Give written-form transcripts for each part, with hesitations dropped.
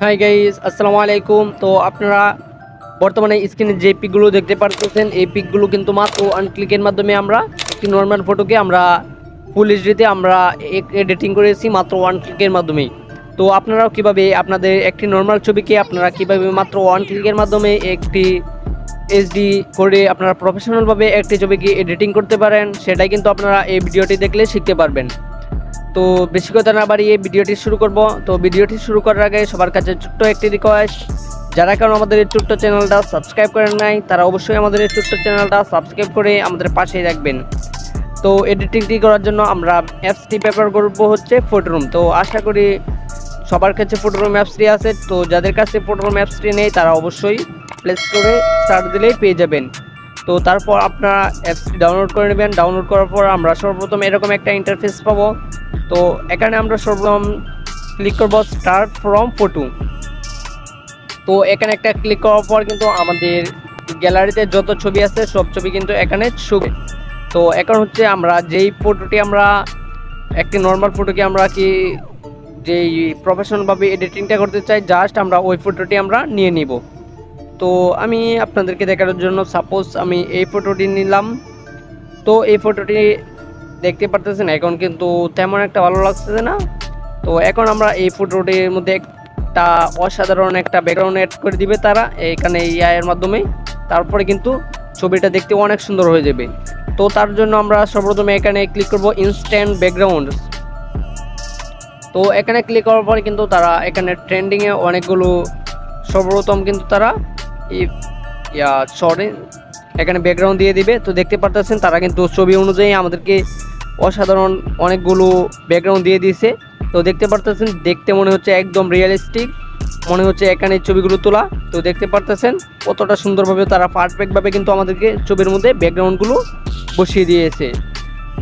Hi guys, আসসালামু আলাইকুম। তো আপনারা বর্তমানে স্ক্রিনে যে পিকগুলো দেখতে পাচ্ছেন, এই পিকগুলো কিন্তু মাত্র ওয়ান ক্লিকের মাধ্যমে আমরা একটি নর্মাল ফটোকে আমরা ফুল এইচডিতে আমরা এডিটিং করেছি মাত্র ওয়ান ক্লিকের মাধ্যমেই। তো আপনারাও কিভাবে আপনাদের একটি নর্মাল ছবিকে আপনারা কিভাবে মাত্র ওয়ান ক্লিকের মাধ্যমে একটি এইচডি করে আপনারা প্রফেশনালভাবে একটি ছবিকে এডিটিং করতে পারেন, সেটাই কিন্তু আপনারা এই ভিডিওটি দেখলে শিখতে পারবেন। তো বেশি কথা না বাড়িয়ে ভিডিওটি শুরু করব। তো ভিডিওটি শুরু করার আগে সবার কাছে ছোট্ট একটি রিকোয়েস্ট, যারা কারণ আমাদের এই ছোট্ট চ্যানেলটা সাবস্ক্রাইব করেন নাই তারা অবশ্যই আমাদের এই ছোট্ট চ্যানেলটা সাবস্ক্রাইব করে আমাদের পাশেই রাখবেন। তো এডিটিংটি করার জন্য আমরা অ্যাপসটি ব্যবহার করব হচ্ছে ফটোরুম। তো আশা করি সবার কাছে ফটোরুম অ্যাপসটি আছে। তো যাদের কাছে ফটোরুম অ্যাপসটি নেই তারা অবশ্যই প্লে স্টোরে সার্চ দিলেই পেয়ে যাবেন। তো তারপর আপনারা অ্যাপসটি ডাউনলোড করে নেবেন। ডাউনলোড করার পর আমরা সর্বপ্রথম এরকম একটা ইন্টারফেস পাবো। তো এখানে আমরা সর্বপ্রথম ক্লিক করব স্টার্ট ফ্রম ফটো। তো এখানে একটা ক্লিক করার পর কিন্তু আমাদের গ্যালারিতে যত ছবি আছে সব ছবি কিন্তু এখানে ছবি। তো এখন হচ্ছে আমরা যেই ফটোটি আমরা একটি নর্মাল ফটোকে আমরা কি যেই প্রফেশনালভাবে এডিটিংটা করতে চাই, জাস্ট আমরা ওই ফটোটি আমরা নিয়ে নিব। তো আমি আপনাদেরকে দেখানোর জন্য সাপোজ আমি এই ফটোটি নিলাম। তো এই ফটোটি দেখতে পারতেছেন এখন কিন্তু তেমন একটা ভালো লাগছে না। তো এখন আমরা এই ফটোটির মধ্যে একটা অসাধারণ একটা ব্যাকগ্রাউন্ড অ্যাড করে দিবে তারা এখানে এআই এর মাধ্যমে। তারপরে কিন্তু ছবিটা দেখতে অনেক সুন্দর হয়ে যাবে। তো তার জন্য আমরা সর্বপ্রথমে এখানে ক্লিক করব ইনস্ট্যান্ট ব্যাকগ্রাউন্ড। তো এখানে ক্লিক করার পরে কিন্তু তারা এখানে ট্রেন্ডিংয়ে অনেকগুলো সর্বপ্রথম কিন্তু তারা এখানে ব্যাকগ্রাউন্ড দিয়ে দিবে। তো দেখতে পারতেছেন তারা কিন্তু ছবি অনুযায়ী আমাদেরকে অসাধারণ অনেকগুলো ব্যাকগ্রাউন্ড দিয়ে দিয়েছে। তো দেখতে পারতেছেন দেখতে মনে হচ্ছে একদম রিয়েলিস্টিক, মনে হচ্ছে এখানে ছবিগুলো তোলা। তো দেখতে পারতেছেন কতটা সুন্দরভাবে তারা পারফেক্টভাবে কিন্তু আমাদেরকে ছবির মধ্যে ব্যাকগ্রাউন্ডগুলো বসিয়ে দিয়েছে।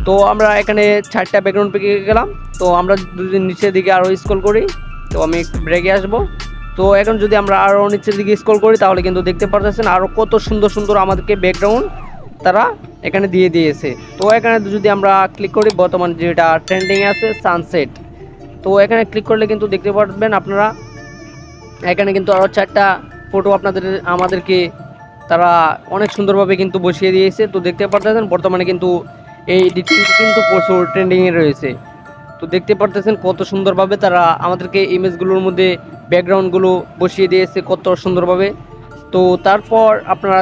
তো আমরা এখানে 4টা ব্যাকগ্রাউন্ড পেয়ে গেলাম। তো আমরা যদি নিচের দিকে আরও স্ক্রল করি, তো আমি একটু ব্রেকে আসবো। তো এখন যদি আমরা আরও নিচের দিকে স্ক্রল করি তাহলে কিন্তু দেখতে পারতেছেন আরও কত সুন্দর সুন্দর আমাদেরকে ব্যাকগ্রাউন্ড তারা এখানে দিয়ে দিয়েছে। তো এখানে যদি আমরা ক্লিক করি বর্তমান যেটা ট্রেন্ডিং আছে সানসেট, তো এখানে ক্লিক করলে কিন্তু দেখতে পারবেন আপনারা এখানে কিন্তু আরও 4টা ফটো আমাদেরকে তারা অনেক সুন্দরভাবে কিন্তু বসিয়ে দিয়েছে। তো দেখতে পারতেছেন বর্তমানে কিন্তু এই এডিটিংটি কিন্তু প্রচুর ট্রেন্ডিংয়ে রয়েছে। তো দেখতে পারতেছেন কত সুন্দরভাবে তারা আমাদেরকে ইমেজগুলোর মধ্যে ব্যাকগ্রাউন্ডগুলো বসিয়ে দিয়েছে কত সুন্দরভাবে। তো তারপর আপনারা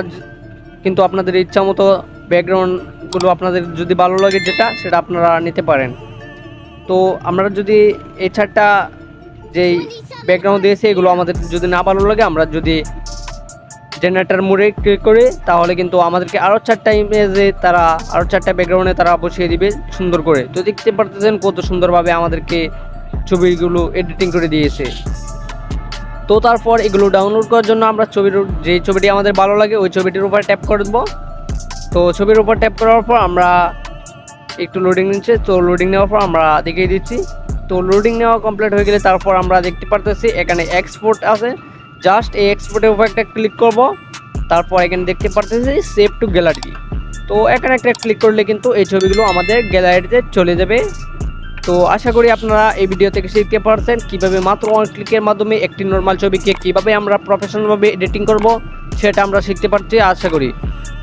কিন্তু আপনাদের ইচ্ছা মতো ব্যাকগ্রাউন্ডগুলো আপনাদের যদি ভালো লাগে সেটা আপনারা নিতে পারেন। তো আমরা যদি এই 4টা যেই ব্যাকগ্রাউন্ড দিয়েছে এগুলো আমাদের যদি না ভালো লাগে, আমরা যদি জেনারেটর মোডে ক্লিক করি তাহলে কিন্তু আমাদেরকে আরও 4টা ইমেজে তারা আরও 4টা ব্যাকগ্রাউন্ডে তারা বসিয়ে দিবে সুন্দর করে। তো দেখতে পারতেছেন কত সুন্দরভাবে আমাদেরকে ছবিগুলো এডিটিং করে দিয়েছে। তো তারপর এগুলো ডাউনলোড করার জন্য আমরা যে ছবিটি আমাদের ভালো লাগে ওই ছবিটির উপর ট্যাপ করে দেবো। তো ছবির উপর ট্যাপ করার পর আমরা একটু লোডিং নিচ্ছে। তো লোডিং নেওয়ার পর আমরা দেখিয়ে দিচ্ছি। তো লোডিং নেওয়া কমপ্লিট হয়ে গেলে তারপর আমরা দেখতে পারতেছি এখানে এক্সপোর্ট আছে। জাস্ট এই এক্সপোর্টের উপর একটা ক্লিক করব। তারপর এখানে দেখতে পারতেছি সেভ টু গ্যালারি। তো এখানে একটা ক্লিক করলে কিন্তু এই ছবিগুলো আমাদের গ্যালারিতে চলে যাবে। তো আশা করি আপনারা এই ভিডিও থেকে শিখতে পারছেন কীভাবে মাত্র ওয়ান ক্লিকের মাধ্যমে একটি নর্মাল ছবিকে কীভাবে আমরা প্রফেশনালভাবে এডিটিং করব সেটা আমরা শিখতে পারছি আশা করি।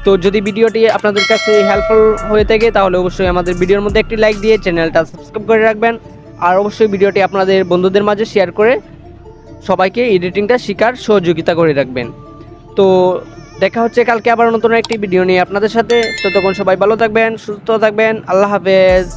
তো যদি ভিডিওটি আপনাদের কাছে হেল্পফুল হয়ে থাকে তাহলে অবশ্যই আমাদের ভিডিওর মধ্যে একটি লাইক দিয়ে চ্যানেলটা সাবস্ক্রাইব করে রাখবেন। আর অবশ্যই ভিডিওটি আপনাদের বন্ধুদের মাঝে শেয়ার করে সবাইকে এডিটিংটা শেখার সহযোগিতা করে রাখবেন। তো দেখা হচ্ছে কালকে আবার নতুন একটি ভিডিও নিয়ে আপনাদের সাথে। ততক্ষণ সবাই ভালো থাকবেন, সুস্থ থাকবেন। আল্লাহ হাফেজ।